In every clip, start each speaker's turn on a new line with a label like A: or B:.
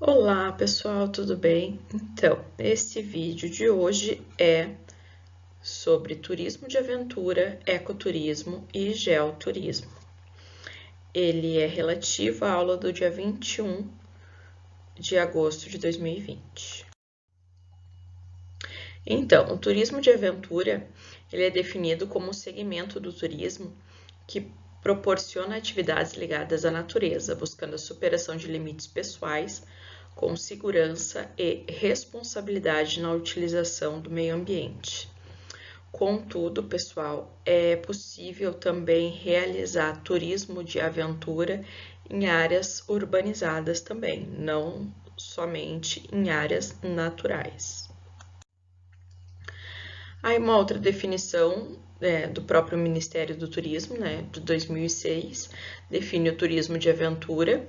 A: Olá pessoal, tudo bem? Então, esse vídeo de hoje é sobre turismo de aventura, ecoturismo e geoturismo. Ele é relativo à aula do dia 21 de agosto de 2020. Então, o turismo de aventura ele é definido como um segmento do turismo que proporciona atividades ligadas à natureza, buscando a superação de limites pessoais, com segurança e responsabilidade na utilização do meio ambiente. Contudo, pessoal, é possível também realizar turismo de aventura em áreas urbanizadas também, não somente em áreas naturais. Aí uma outra definição do próprio Ministério do Turismo, de 2006, define o turismo de aventura,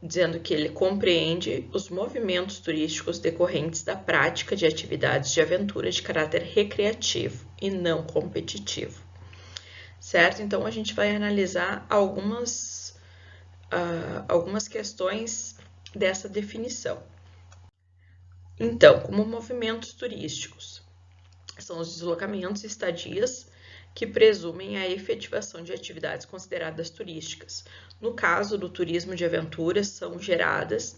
A: dizendo que ele compreende os movimentos turísticos decorrentes da prática de atividades de aventura de caráter recreativo e não competitivo. Certo? Então, a gente vai analisar algumas questões dessa definição. Então, como movimentos turísticos, são os deslocamentos e estadias que presumem a efetivação de atividades consideradas turísticas. No caso do turismo de aventura, são geradas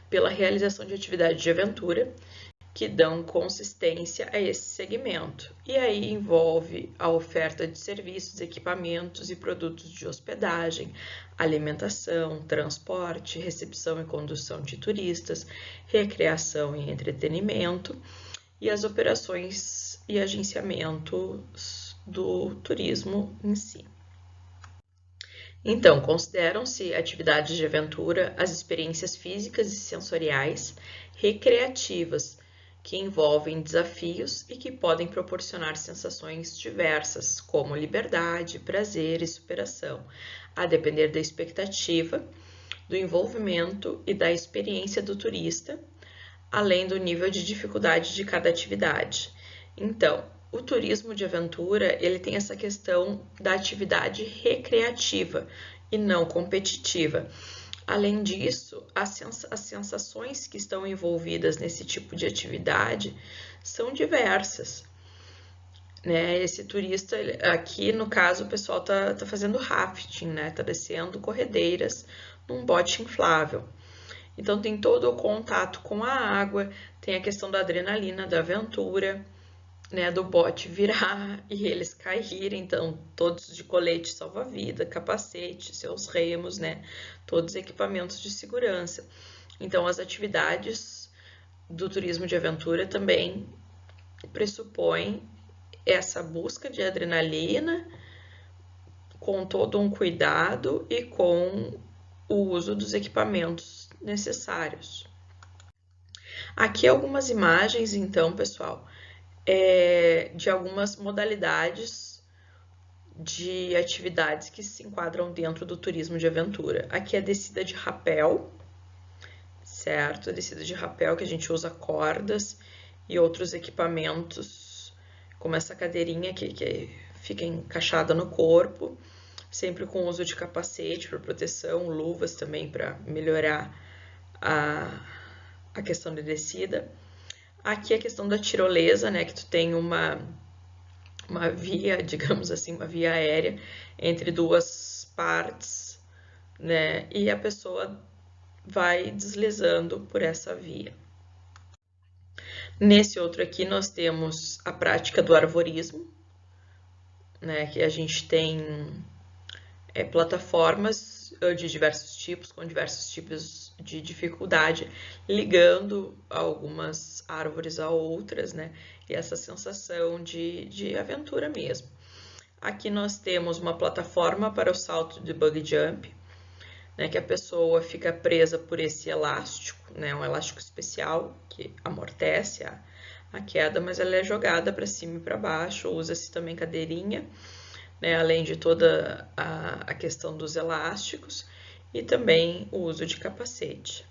A: pela realização de atividades de aventura que dão consistência a esse segmento. E aí envolve a oferta de serviços, equipamentos e produtos de hospedagem, alimentação, transporte, recepção e condução de turistas, recreação e entretenimento, e as operações e agenciamentos do turismo em si. Então, consideram-se atividades de aventura as experiências físicas e sensoriais recreativas que envolvem desafios e que podem proporcionar sensações diversas, como liberdade, prazer e superação, a depender da expectativa, do envolvimento e da experiência do turista, além do nível de dificuldade de cada atividade. Então, o turismo de aventura, ele tem essa questão da atividade recreativa e não competitiva. Além disso, as sensações que estão envolvidas nesse tipo de atividade são diversas. Esse turista, aqui no caso, o pessoal tá fazendo rafting, tá descendo corredeiras num bote inflável. Então, tem todo o contato com a água, tem a questão da adrenalina, da aventura, do bote virar e eles caírem. Então, todos de colete salva-vida, capacete, seus remos, todos os equipamentos de segurança. Então, as atividades do turismo de aventura também pressupõem essa busca de adrenalina com todo um cuidado e com o uso dos equipamentos necessários. Aqui algumas imagens, então, pessoal, de algumas modalidades de atividades que se enquadram dentro do turismo de aventura. Aqui é a descida de rapel, certo? A descida de rapel que a gente usa cordas e outros equipamentos, como essa cadeirinha que fica encaixada no corpo, sempre com uso de capacete para proteção, luvas também para melhorar a questão de descida. Aqui a questão da tirolesa, que tu tem uma via, digamos assim, uma via aérea entre duas partes, e a pessoa vai deslizando por essa via. Nesse outro aqui nós temos a prática do arvorismo, que a gente tem plataformas de diversos tipos, com diversos tipos de dificuldade, ligando algumas árvores a outras, e essa sensação de aventura mesmo. Aqui nós temos uma plataforma para o salto de bug jump, que a pessoa fica presa por esse elástico, um elástico especial que amortece a queda, mas ela é jogada para cima e para baixo, usa-se também cadeirinha, além de toda a questão dos elásticos e também o uso de capacete.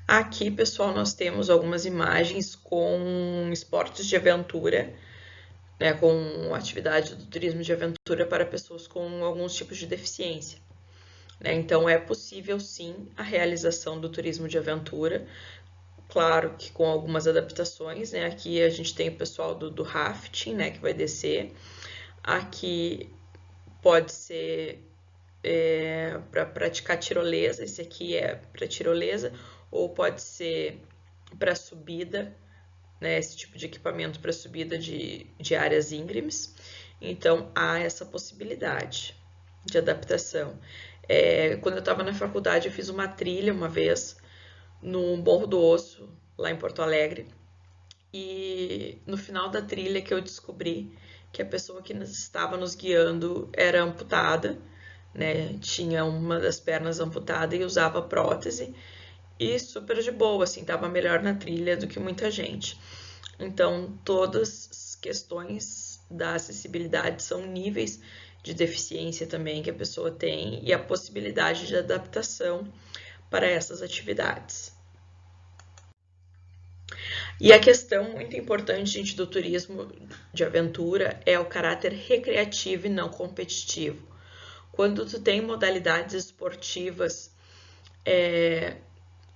A: Aqui, pessoal, nós temos algumas imagens com esportes de aventura, com atividade do turismo de aventura para pessoas com alguns tipos de deficiência. né? Então, é possível, sim, a realização do turismo de aventura, claro que com algumas adaptações, né? Aqui a gente tem o pessoal do rafting, né, que vai descer. Aqui pode ser para praticar tirolesa, esse aqui é para tirolesa, ou pode ser para subida, né, esse tipo de equipamento para subida de áreas íngremes. Então, há essa possibilidade de adaptação. Quando eu estava na faculdade, eu fiz uma trilha uma vez no Morro do Osso, lá em Porto Alegre, e no final da trilha que eu descobri que a pessoa que estava nos guiando era amputada, né? Tinha uma das pernas amputada e usava prótese, e super de boa, assim, estava melhor na trilha do que muita gente. Então, todas as questões da acessibilidade são níveis de deficiência também que a pessoa tem e a possibilidade de adaptação para essas atividades. E a questão muito importante, gente, do turismo de aventura é o caráter recreativo e não competitivo. Quando tu tem modalidades esportivas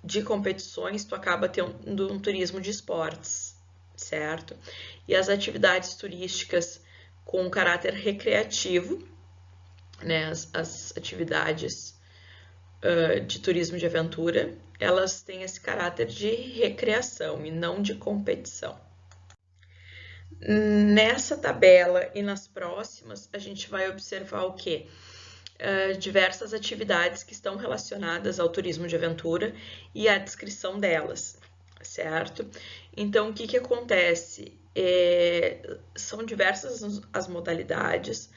A: de competições, tu acaba tendo um turismo de esportes, certo? E as atividades turísticas com caráter recreativo, né, as atividades de turismo de aventura, elas têm esse caráter de recreação e não de competição. Nessa tabela e nas próximas, a gente vai observar o quê? Diversas atividades que estão relacionadas ao turismo de aventura e a descrição delas, certo? Então, o que acontece? São diversas as modalidades,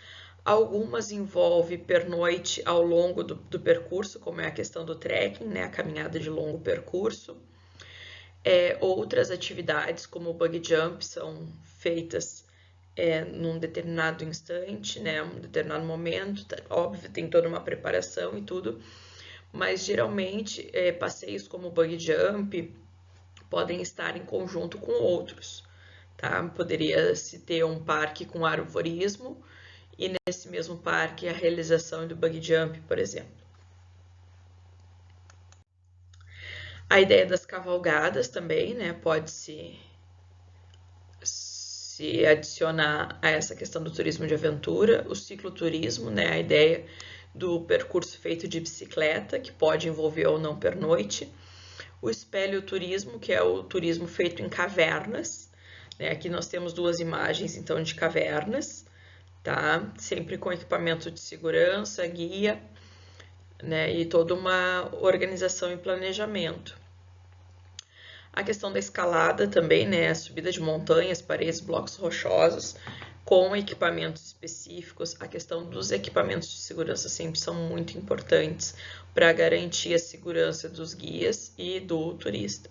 A: algumas envolvem pernoite ao longo do percurso, como é a questão do trekking, né, a caminhada de longo percurso. Outras atividades, como o bungee jump, são feitas num determinado instante, né, um determinado momento. Óbvio, tem toda uma preparação e tudo, mas geralmente passeios como o bungee jump podem estar em conjunto com outros, tá? Poderia-se ter um parque com arvorismo e nesse mesmo parque a realização do bungee jump, por exemplo. A ideia das cavalgadas também, né, pode-se adicionar a essa questão do turismo de aventura, o cicloturismo, né, a ideia do percurso feito de bicicleta, que pode envolver ou não pernoite, o espeleoturismo, que é o turismo feito em cavernas, né, aqui nós temos duas imagens, então, de cavernas, tá, sempre com equipamento de segurança, guia, né, e toda uma organização e planejamento. A questão da escalada também, né? A subida de montanhas, paredes, blocos rochosos, com equipamentos específicos. A questão dos equipamentos de segurança sempre são muito importantes para garantir a segurança dos guias e do turista.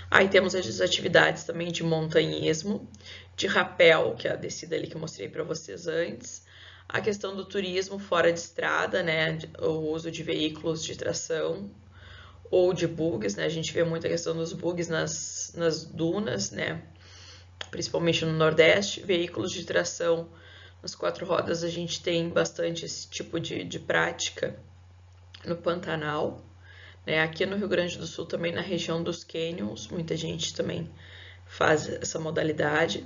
A: Aí temos as atividades também de montanhismo, de rapel, que é a descida ali que eu mostrei para vocês antes. A questão do turismo fora de estrada, né? O uso de veículos de tração, ou de bugs, né? A gente vê muita questão dos bugs nas dunas, né? Principalmente no Nordeste. Veículos de tração nas 4 rodas, a gente tem bastante esse tipo de prática no Pantanal. Né? Aqui no Rio Grande do Sul, também na região dos canyons, muita gente também faz essa modalidade.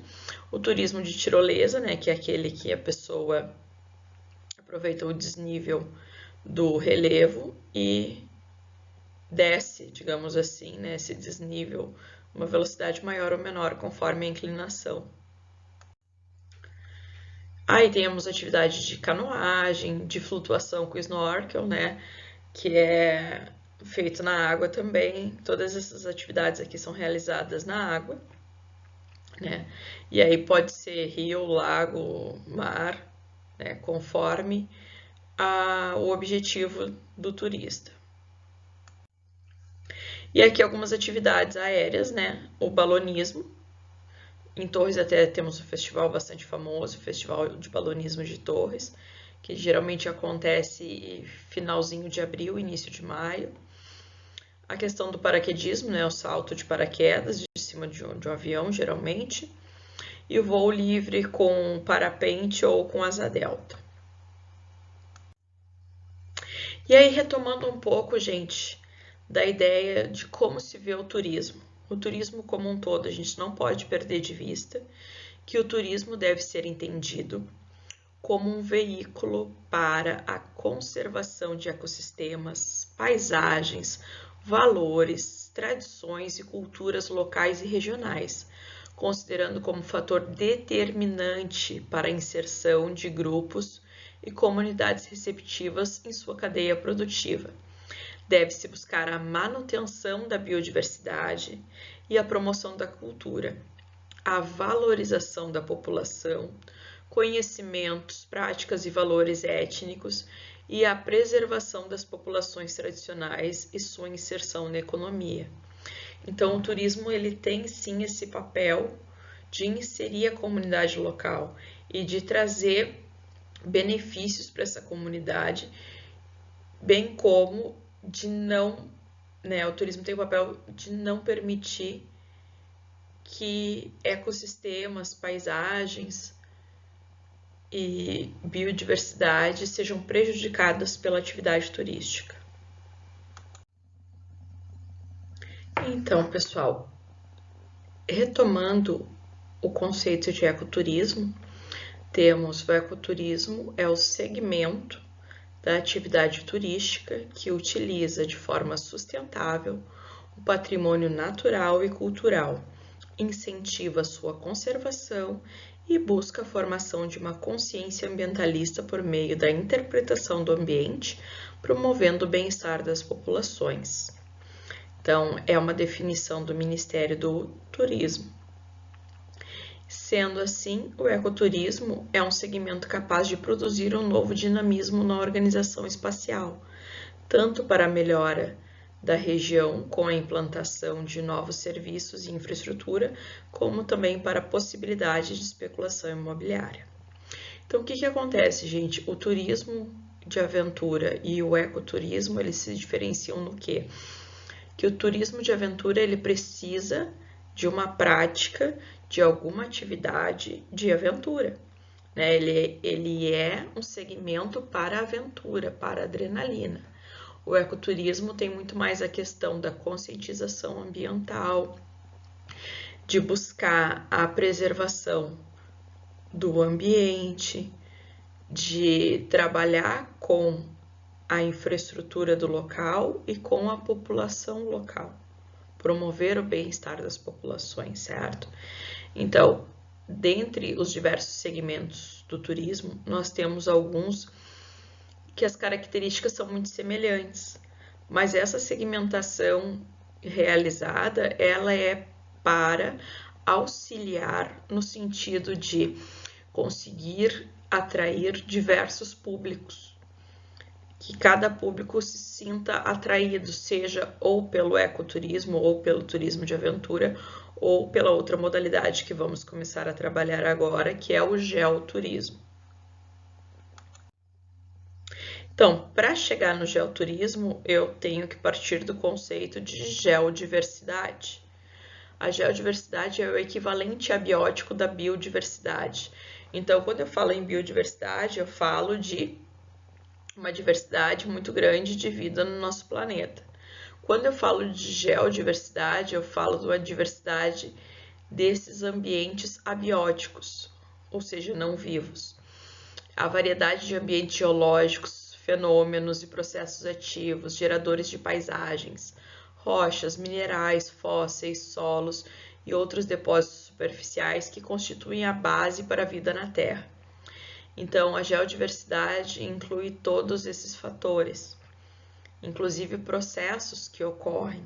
A: O turismo de tirolesa, né? Que é aquele que a pessoa aproveita o desnível do relevo e desce, digamos assim, né, esse desnível, uma velocidade maior ou menor conforme a inclinação. Aí temos atividade de canoagem, de flutuação com snorkel, né, que é feito na água também. Todas essas atividades aqui são realizadas na água, né, e aí pode ser rio, lago, mar, né, conforme o objetivo do turista. E aqui algumas atividades aéreas, né? O balonismo. Em Torres até temos um festival bastante famoso, o Festival de Balonismo de Torres, que geralmente acontece finalzinho de abril, início de maio. A questão do paraquedismo, né? O salto de paraquedas de cima de um avião, geralmente. E o voo livre com parapente ou com asa delta. E aí, retomando um pouco, gente, da ideia de como se vê o turismo. O turismo como um todo, a gente não pode perder de vista que o turismo deve ser entendido como um veículo para a conservação de ecossistemas, paisagens, valores, tradições e culturas locais e regionais, considerando como fator determinante para a inserção de grupos e comunidades receptivas em sua cadeia produtiva. Deve-se buscar a manutenção da biodiversidade e a promoção da cultura, a valorização da população, conhecimentos, práticas e valores étnicos e a preservação das populações tradicionais e sua inserção na economia. Então, o turismo ele tem sim esse papel de inserir a comunidade local e de trazer benefícios para essa comunidade, bem como de não, o turismo tem o papel de não permitir que ecossistemas, paisagens e biodiversidade sejam prejudicadas pela atividade turística. Então, pessoal, retomando o conceito de ecoturismo, temos o ecoturismo é o segmento da atividade turística que utiliza de forma sustentável o patrimônio natural e cultural, incentiva sua conservação e busca a formação de uma consciência ambientalista por meio da interpretação do ambiente, promovendo o bem-estar das populações. Então, é uma definição do Ministério do Turismo. Sendo assim, o ecoturismo é um segmento capaz de produzir um novo dinamismo na organização espacial, tanto para a melhora da região com a implantação de novos serviços e infraestrutura, como também para a possibilidade de especulação imobiliária. Então, o que acontece, gente? O turismo de aventura e o ecoturismo, eles se diferenciam no quê? Que o turismo de aventura, ele precisa de uma prática de alguma atividade de aventura, né? Ele é um segmento para a aventura, para a adrenalina. O ecoturismo tem muito mais a questão da conscientização ambiental, de buscar a preservação do ambiente, de trabalhar com a infraestrutura do local e com a população local, promover o bem-estar das populações, certo? Então, dentre os diversos segmentos do turismo, nós temos alguns que as características são muito semelhantes, mas essa segmentação realizada, ela é para auxiliar no sentido de conseguir atrair diversos públicos, que cada público se sinta atraído, seja ou pelo ecoturismo, ou pelo turismo de aventura, ou pela outra modalidade que vamos começar a trabalhar agora, que é o geoturismo. Então, para chegar no geoturismo, eu tenho que partir do conceito de geodiversidade. A geodiversidade é o equivalente abiótico da biodiversidade. Então, quando eu falo em biodiversidade, eu falo de uma diversidade muito grande de vida no nosso planeta. Quando eu falo de geodiversidade, eu falo de uma diversidade desses ambientes abióticos, ou seja, não vivos. A variedade de ambientes geológicos, fenômenos e processos ativos, geradores de paisagens, rochas, minerais, fósseis, solos e outros depósitos superficiais que constituem a base para a vida na Terra. Então, a geodiversidade inclui todos esses fatores, inclusive processos que ocorrem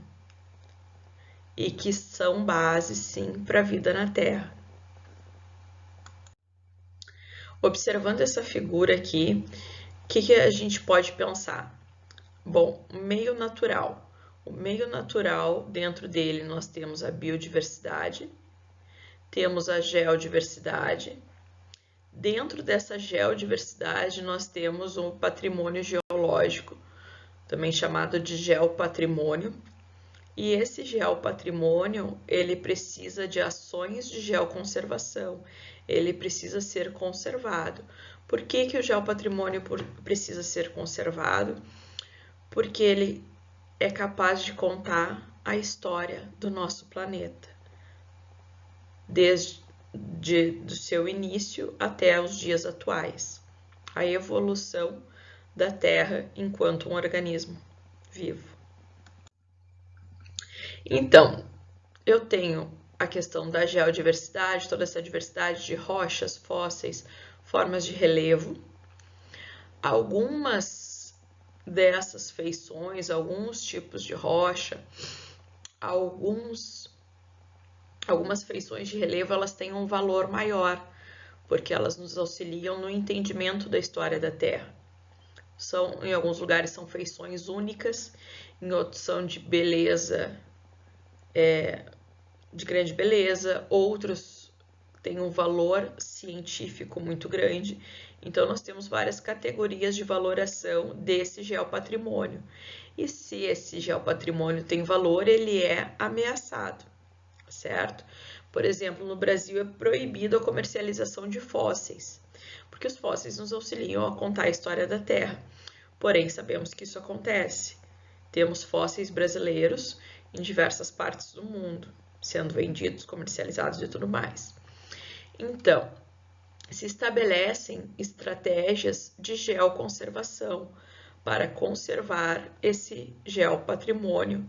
A: e que são base, sim, para a vida na Terra. Observando essa figura aqui, o que a gente pode pensar? Bom, o meio natural. O meio natural, dentro dele, nós temos a biodiversidade, temos a geodiversidade. Dentro dessa geodiversidade, nós temos um patrimônio geológico, também chamado de geopatrimônio. E esse geopatrimônio, ele precisa de ações de geoconservação, ele precisa ser conservado. Por que o geopatrimônio precisa ser conservado? porque ele é capaz de contar a história do nosso planeta, desde do seu início até os dias atuais, a evolução da Terra enquanto um organismo vivo. Então, eu tenho a questão da geodiversidade, toda essa diversidade de rochas, fósseis, formas de relevo. Algumas dessas feições, alguns tipos de rocha, algumas feições de relevo, elas têm um valor maior, porque elas nos auxiliam no entendimento da história da Terra. Em alguns lugares são feições únicas, em outros são de beleza, de grande beleza, outros têm um valor científico muito grande. Então, nós temos várias categorias de valoração desse geopatrimônio. E se esse geopatrimônio tem valor, ele é ameaçado, certo? Por exemplo, no Brasil é proibido a comercialização de fósseis, porque os fósseis nos auxiliam a contar a história da Terra. Porém, sabemos que isso acontece. Temos fósseis brasileiros em diversas partes do mundo, sendo vendidos, comercializados e tudo mais. Então, se estabelecem estratégias de geoconservação para conservar esse geopatrimônio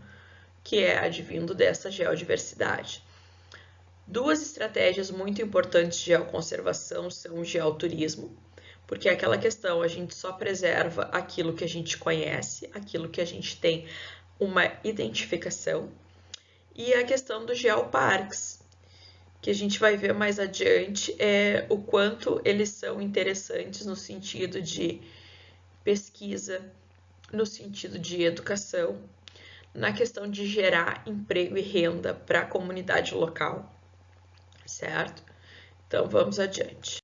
A: que é advindo dessa geodiversidade. Duas estratégias muito importantes de geoconservação são o geoturismo, porque é aquela questão, a gente só preserva aquilo que a gente conhece, aquilo que a gente tem uma identificação, e a questão dos geoparques, que a gente vai ver mais adiante, é o quanto eles são interessantes no sentido de pesquisa, no sentido de educação, na questão de gerar emprego e renda para a comunidade local, certo? Então, vamos adiante.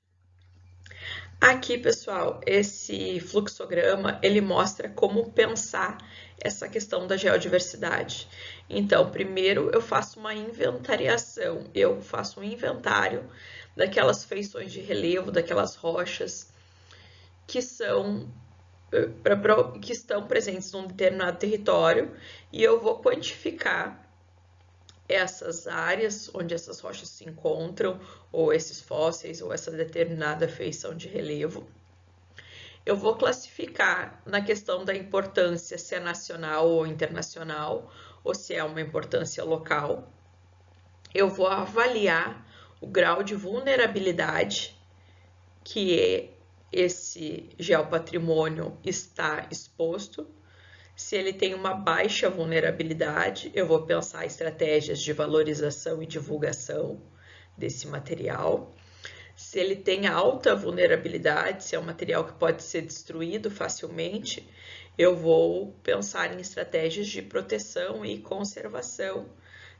A: Aqui, pessoal, esse fluxograma, ele mostra como pensar essa questão da geodiversidade. Então, primeiro eu faço uma inventariação, eu faço um inventário daquelas feições de relevo, daquelas rochas que estão presentes num determinado território, e eu vou quantificar essas áreas onde essas rochas se encontram, ou esses fósseis, ou essa determinada feição de relevo. Eu vou classificar na questão da importância, se é nacional ou internacional, ou se é uma importância local. Eu vou avaliar o grau de vulnerabilidade que esse geopatrimônio está exposto. Se ele tem uma baixa vulnerabilidade, eu vou pensar estratégias de valorização e divulgação desse material. Se ele tem alta vulnerabilidade, se é um material que pode ser destruído facilmente, eu vou pensar em estratégias de proteção e conservação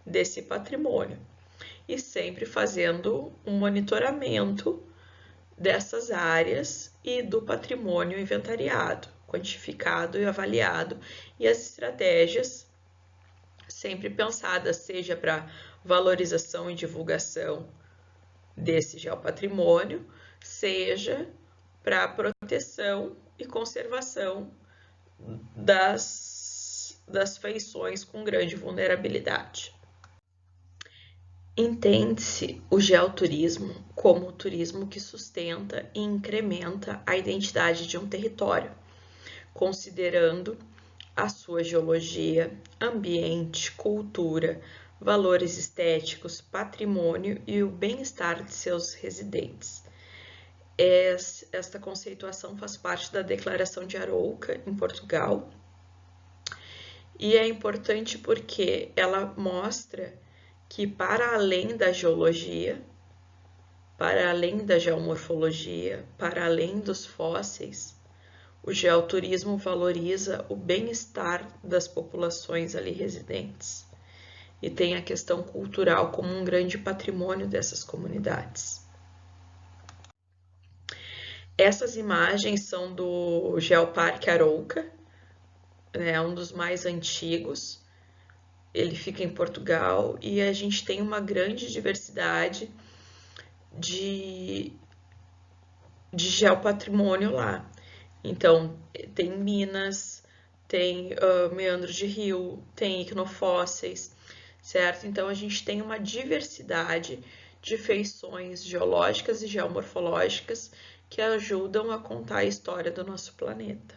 A: desse patrimônio. E sempre fazendo um monitoramento dessas áreas e do patrimônio inventariado, quantificado e avaliado, e as estratégias sempre pensadas, seja para valorização e divulgação desse geopatrimônio, seja para proteção e conservação das feições com grande vulnerabilidade. Entende-se o geoturismo como o turismo que sustenta e incrementa a identidade de um território, considerando a sua geologia, ambiente, cultura, valores estéticos, patrimônio e o bem-estar de seus residentes. Esta conceituação faz parte da Declaração de Arouca, em Portugal, e é importante porque ela mostra que, para além da geologia, para além da geomorfologia, para além dos fósseis, o geoturismo valoriza o bem-estar das populações ali residentes e tem a questão cultural como um grande patrimônio dessas comunidades. Essas imagens são do Geoparque Arouca, né, um dos mais antigos. Ele fica em Portugal e a gente tem uma grande diversidade de geopatrimônio lá. Então, tem minas, tem meandro de rio, tem icnofósseis, certo? Então, a gente tem uma diversidade de feições geológicas e geomorfológicas que ajudam a contar a história do nosso planeta.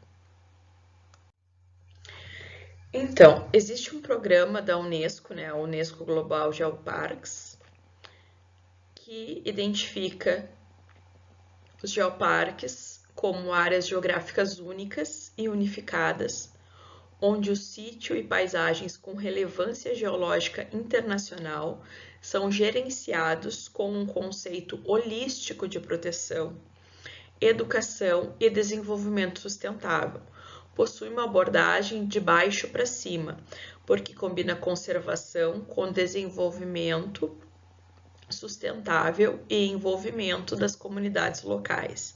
A: Então, existe um programa da Unesco, né, a Unesco Global Geoparques, que identifica os geoparques como áreas geográficas únicas e unificadas, onde o sítio e paisagens com relevância geológica internacional são gerenciados com um conceito holístico de proteção, educação e desenvolvimento sustentável. Possui uma abordagem de baixo para cima, porque combina conservação com desenvolvimento sustentável e envolvimento das comunidades locais.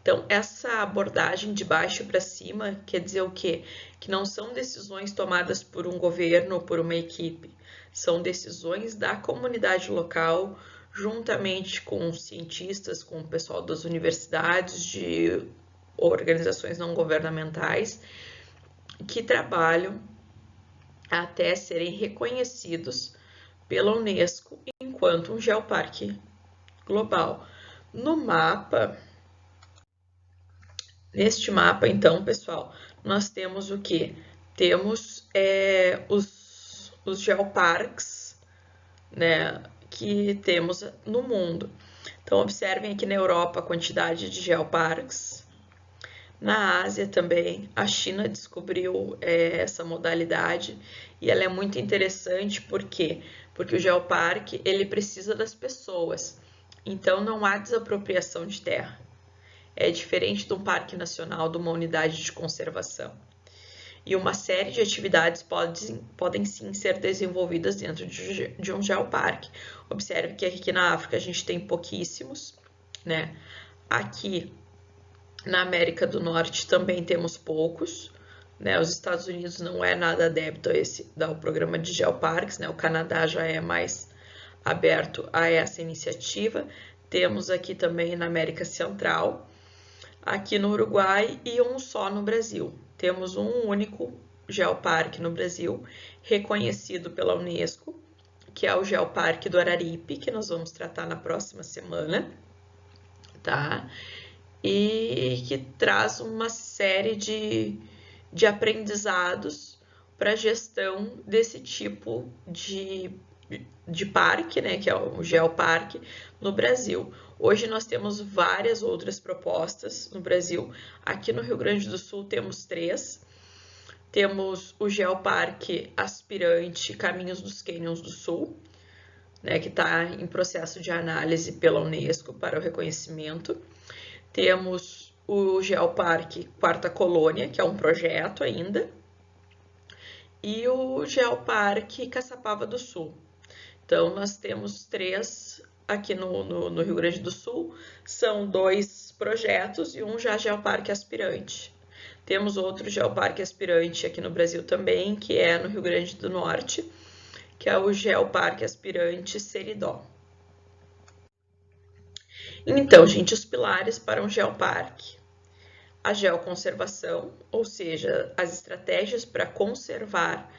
A: Então, essa abordagem de baixo para cima quer dizer o quê? Que não são decisões tomadas por um governo ou por uma equipe, são decisões da comunidade local, juntamente com cientistas, com o pessoal das universidades, de organizações não governamentais, que trabalham até serem reconhecidos pela Unesco enquanto um geoparque global. No mapa, neste mapa, então, pessoal, nós temos o que? Temos os geoparques, né, que temos no mundo. Então, observem aqui na Europa a quantidade de geoparques. Na Ásia também, a China descobriu essa modalidade e ela é muito interessante, por quê? Porque o geoparque, ele precisa das pessoas, então não há desapropriação de terra. É diferente de um parque nacional, de uma unidade de conservação. E uma série de atividades podem sim ser desenvolvidas dentro de um geoparque. Observe que aqui na África a gente tem pouquíssimos, né? Aqui na América do Norte também temos poucos, né? Os Estados Unidos não é nada adepto ao programa de geoparques, né? O Canadá já é mais aberto a essa iniciativa. Temos aqui também na América Central, aqui no Uruguai e um só no Brasil. Temos um único geoparque no Brasil, reconhecido pela Unesco, que é o Geoparque do Araripe, que nós vamos tratar na próxima semana, tá? E que traz uma série de aprendizados para a gestão desse tipo de parque, né, que é o geoparque no Brasil. Hoje nós temos várias outras propostas no Brasil. Aqui no Rio Grande do Sul temos 3. Temos o Geoparque Aspirante Caminhos dos Cânions do Sul, né, que está em processo de análise pela Unesco para o reconhecimento. Temos o Geoparque Quarta Colônia, que é um projeto ainda, e o Geoparque Caçapava do Sul. Então, nós temos 3 aqui no Rio Grande do Sul, são 2 projetos e um já geoparque aspirante. Temos outro geoparque aspirante aqui no Brasil também, que é no Rio Grande do Norte, que é o Geoparque Aspirante Seridó. Então, gente, os pilares para um geoparque. A geoconservação, ou seja, as estratégias para conservar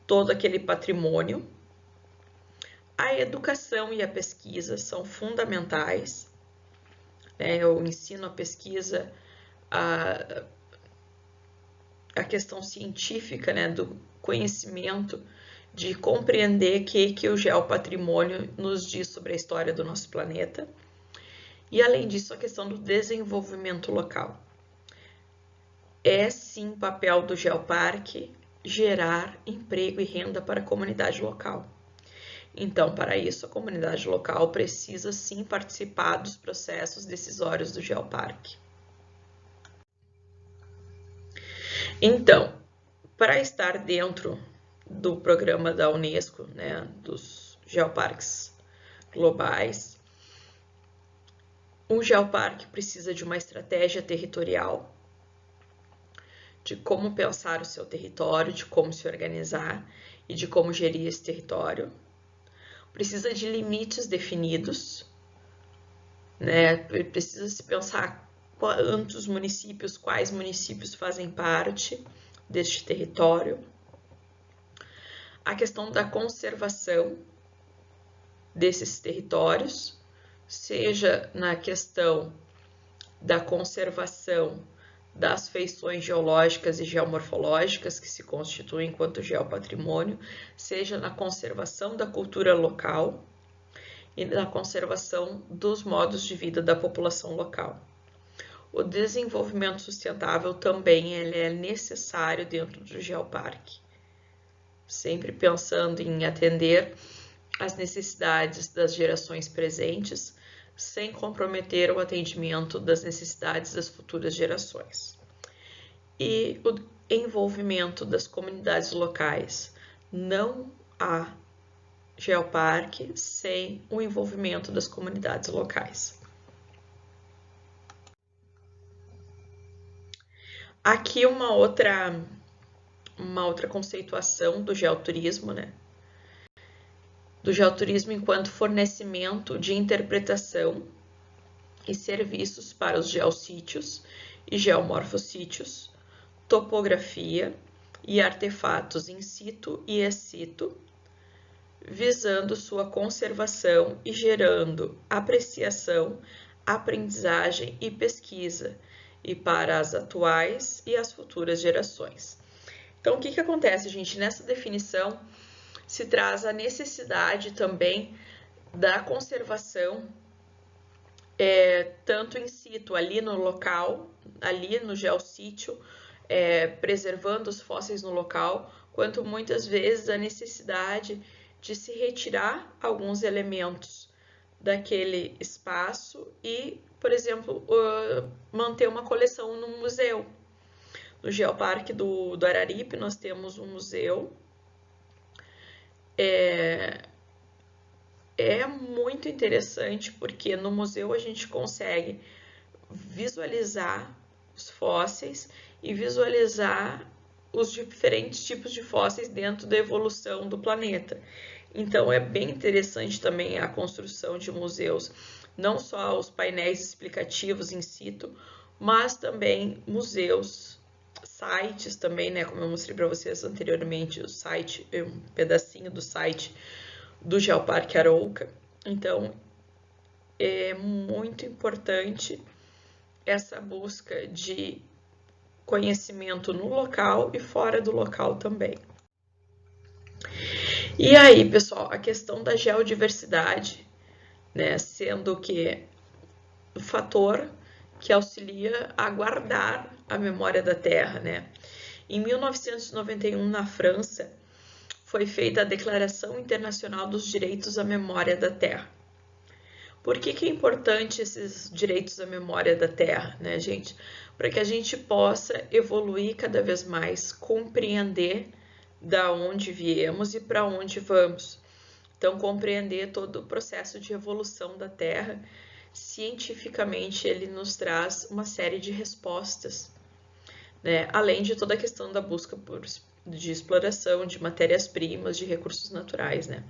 A: todo aquele patrimônio. A educação e a pesquisa são fundamentais, né? Eu ensino a pesquisa, a questão científica, né, do conhecimento, de compreender que o geopatrimônio nos diz sobre a história do nosso planeta. E, além disso, a questão do desenvolvimento local. É, sim, papel do geoparque gerar emprego e renda para a comunidade local. Então, para isso, a comunidade local precisa sim participar dos processos decisórios do geoparque. Então, para estar dentro do programa da Unesco, né, dos geoparques globais, um geoparque precisa de uma estratégia territorial, de como pensar o seu território, de como se organizar e de como gerir esse território. Precisa de limites definidos, né? Precisa se pensar quantos municípios, quais municípios fazem parte deste território, a questão da conservação desses territórios, seja na questão da conservação das feições geológicas e geomorfológicas que se constituem enquanto geopatrimônio, seja na conservação da cultura local e na conservação dos modos de vida da população local. O desenvolvimento sustentável também é necessário dentro do geoparque, sempre pensando em atender às necessidades das gerações presentes, sem comprometer o atendimento das necessidades das futuras gerações. E o envolvimento das comunidades locais. Não há geoparque sem o envolvimento das comunidades locais. Aqui uma outra conceituação do geoturismo, né? Do geoturismo enquanto fornecimento de interpretação e serviços para os geossítios e geomorfossítios, topografia e artefatos in situ e ex situ, visando sua conservação e gerando apreciação, aprendizagem e pesquisa, e para as atuais e as futuras gerações. Então, o que acontece, gente? Nessa definição se traz a necessidade também da conservação, tanto in situ, ali no local, ali no geossítio, preservando os fósseis no local, quanto muitas vezes a necessidade de se retirar alguns elementos daquele espaço e, por exemplo, manter uma coleção no museu. No Geoparque do Araripe nós temos um museu. É muito interessante porque no museu a gente consegue visualizar os fósseis e visualizar os diferentes tipos de fósseis dentro da evolução do planeta. Então é bem interessante também a construção de museus, não só os painéis explicativos in situ, mas também museus, sites também, né? Como eu mostrei para vocês anteriormente, o site, um pedacinho do site do Geoparque Arouca. Então é muito importante essa busca de conhecimento no local e fora do local também. E aí, pessoal, a questão da geodiversidade, né, sendo que o fator que auxilia a guardar a memória da Terra, né? Em 1991, na França, foi feita a Declaração Internacional dos Direitos à Memória da Terra. Por que é importante esses direitos à memória da Terra, né, gente? Para que a gente possa evoluir cada vez mais, compreender da onde viemos e para onde vamos. Então, compreender todo o processo de evolução da Terra, cientificamente, ele nos traz uma série de respostas, né? Além de toda a questão da busca de exploração de matérias-primas, de recursos naturais, né?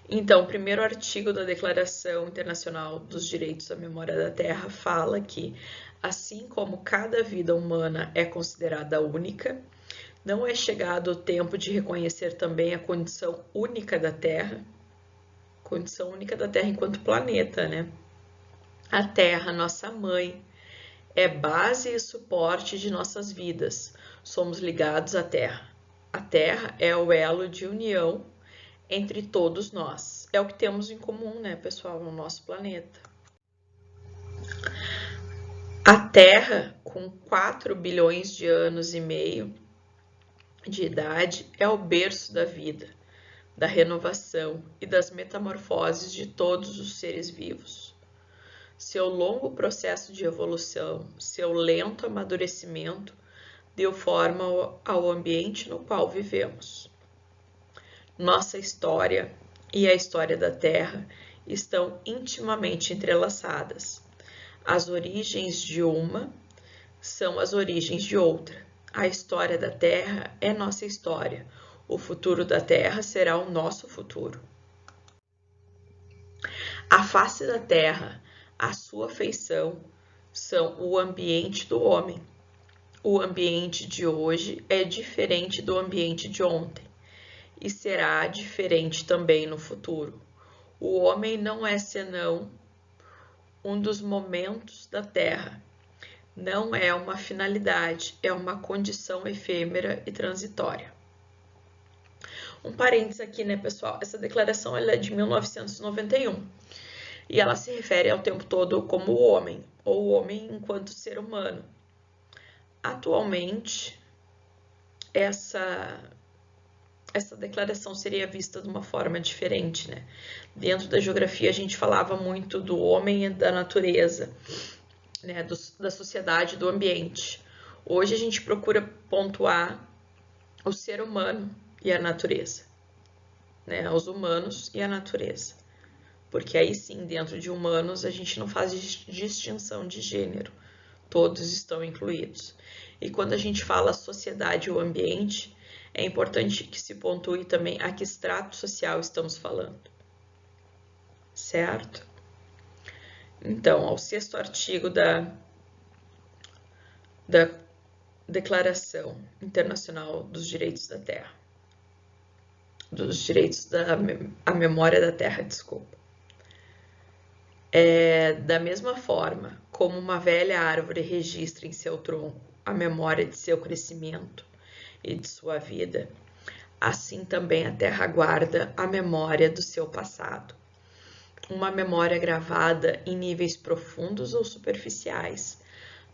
A: Então, o primeiro artigo da Declaração Internacional dos Direitos à Memória da Terra fala que, assim como cada vida humana é considerada única, não é chegado o tempo de reconhecer também a condição única da Terra enquanto planeta, né? A Terra, nossa mãe, é base e suporte de nossas vidas. Somos ligados à Terra. A Terra é o elo de união entre todos nós. É o que temos em comum, né, pessoal, no nosso planeta. A Terra, com 4 bilhões de anos e meio de idade, é o berço da vida, da renovação e das metamorfoses de todos os seres vivos. Seu longo processo de evolução, seu lento amadurecimento, deu forma ao ambiente no qual vivemos. Nossa história e a história da Terra estão intimamente entrelaçadas. As origens de uma são as origens de outra. A história da Terra é nossa história. O futuro da Terra será o nosso futuro. A face da Terra, a sua feição, são o ambiente do homem. O ambiente de hoje é diferente do ambiente de ontem e será diferente também no futuro. O homem não é senão um dos momentos da Terra. Não é uma finalidade, é uma condição efêmera e transitória. Um parênteses aqui, né, pessoal? Essa declaração ela é de 1991 e ela se refere ao tempo todo como o homem, ou o homem enquanto ser humano. Atualmente, essa declaração seria vista de uma forma diferente, né? Dentro da geografia, a gente falava muito do homem e da natureza, né? Da sociedade, do ambiente. Hoje, a gente procura pontuar o ser humano e a natureza, né? Os humanos e a natureza. Porque aí sim, dentro de humanos, a gente não faz distinção de gênero. Todos estão incluídos. E quando a gente fala sociedade ou ambiente, é importante que se pontue também a que extrato social estamos falando. Certo? Então, ao 6º artigo da Declaração Internacional dos Direitos da Terra. Dos direitos da memória da Terra, desculpa. Da mesma forma como uma velha árvore registra em seu tronco a memória de seu crescimento e de sua vida, assim também a Terra guarda a memória do seu passado. Uma memória gravada em níveis profundos ou superficiais,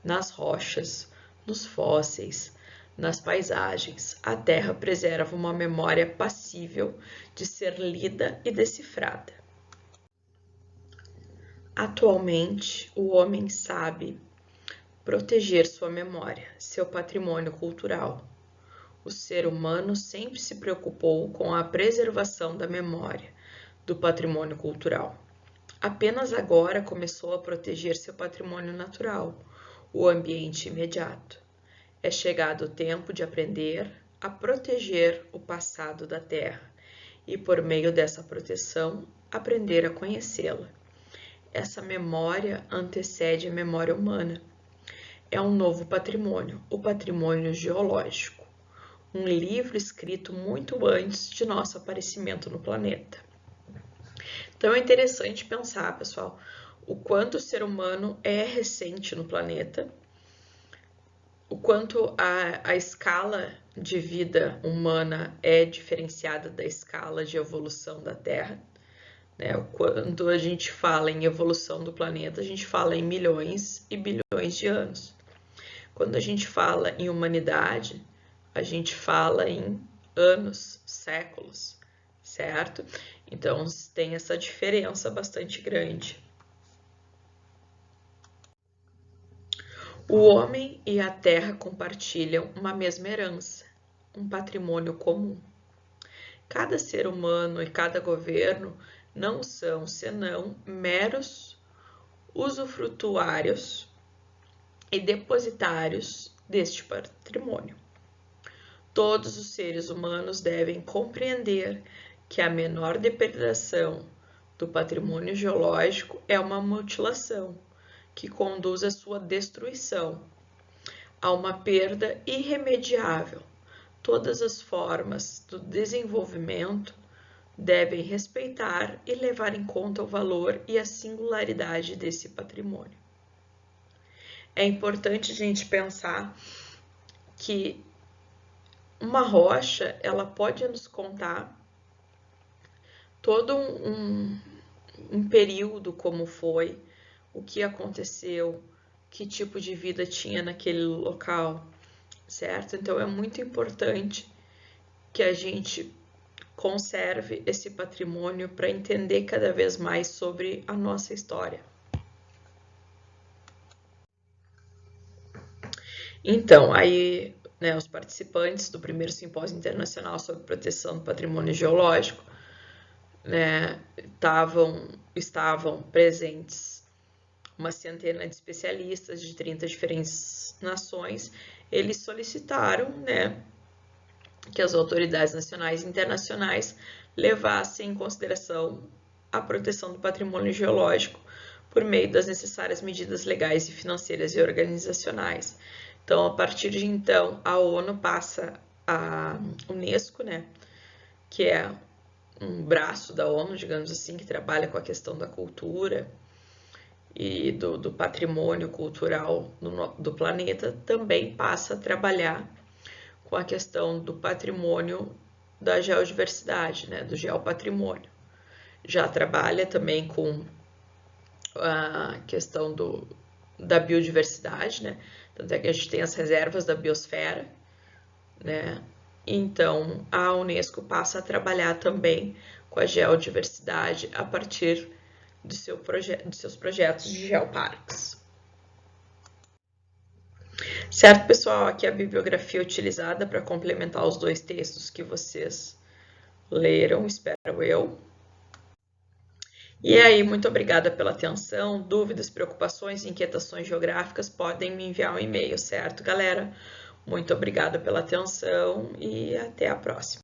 A: nas rochas, nos fósseis, nas paisagens. A Terra preserva uma memória passível de ser lida e decifrada. Atualmente, o homem sabe proteger sua memória, seu patrimônio cultural. O ser humano sempre se preocupou com a preservação da memória, do patrimônio cultural. Apenas agora começou a proteger seu patrimônio natural, o ambiente imediato. É chegado o tempo de aprender a proteger o passado da Terra e, por meio dessa proteção, aprender a conhecê-la. Essa memória antecede a memória humana. É um novo patrimônio, o patrimônio geológico. Um livro escrito muito antes de nosso aparecimento no planeta. Então é interessante pensar, pessoal, o quanto o ser humano é recente no planeta, o quanto a escala de vida humana é diferenciada da escala de evolução da Terra. Quando a gente fala em evolução do planeta, a gente fala em milhões e bilhões de anos. Quando a gente fala em humanidade, a gente fala em anos, séculos, certo? Então, tem essa diferença bastante grande. O homem e a terra compartilham uma mesma herança, um patrimônio comum. Cada ser humano e cada governo não são senão meros usufrutuários e depositários deste patrimônio. Todos os seres humanos devem compreender que a menor depredação do patrimônio geológico é uma mutilação que conduz à sua destruição, a uma perda irremediável. Todas as formas do desenvolvimento devem respeitar e levar em conta o valor e a singularidade desse patrimônio. É importante a gente pensar que uma rocha, ela pode nos contar todo um período como foi, o que aconteceu, que tipo de vida tinha naquele local, certo? Então é muito importante que a gente conserve esse patrimônio para entender cada vez mais sobre a nossa história. Então, aí, né, os participantes do primeiro simpósio internacional sobre proteção do patrimônio geológico, né, estavam presentes uma centena de especialistas de 30 diferentes nações. Eles solicitaram, né, que as autoridades nacionais e internacionais levassem em consideração a proteção do patrimônio geológico por meio das necessárias medidas legais e financeiras e organizacionais. Então, a partir de então, a ONU passa a Unesco, né, que é um braço da ONU, digamos assim, que trabalha com a questão da cultura e do patrimônio cultural do planeta, também passa a trabalhar com a questão do patrimônio da geodiversidade, né, do geopatrimônio. Já trabalha também com a questão da biodiversidade, né? Tanto é que a gente tem as reservas da biosfera, né? Então, a Unesco passa a trabalhar também com a geodiversidade a partir dos seus projetos de geoparques. Certo, pessoal? Aqui é a bibliografia utilizada para complementar os dois textos que vocês leram, espero eu. E aí, muito obrigada pela atenção. Dúvidas, preocupações, inquietações geográficas, podem me enviar um e-mail, certo, galera? Muito obrigada pela atenção e até a próxima.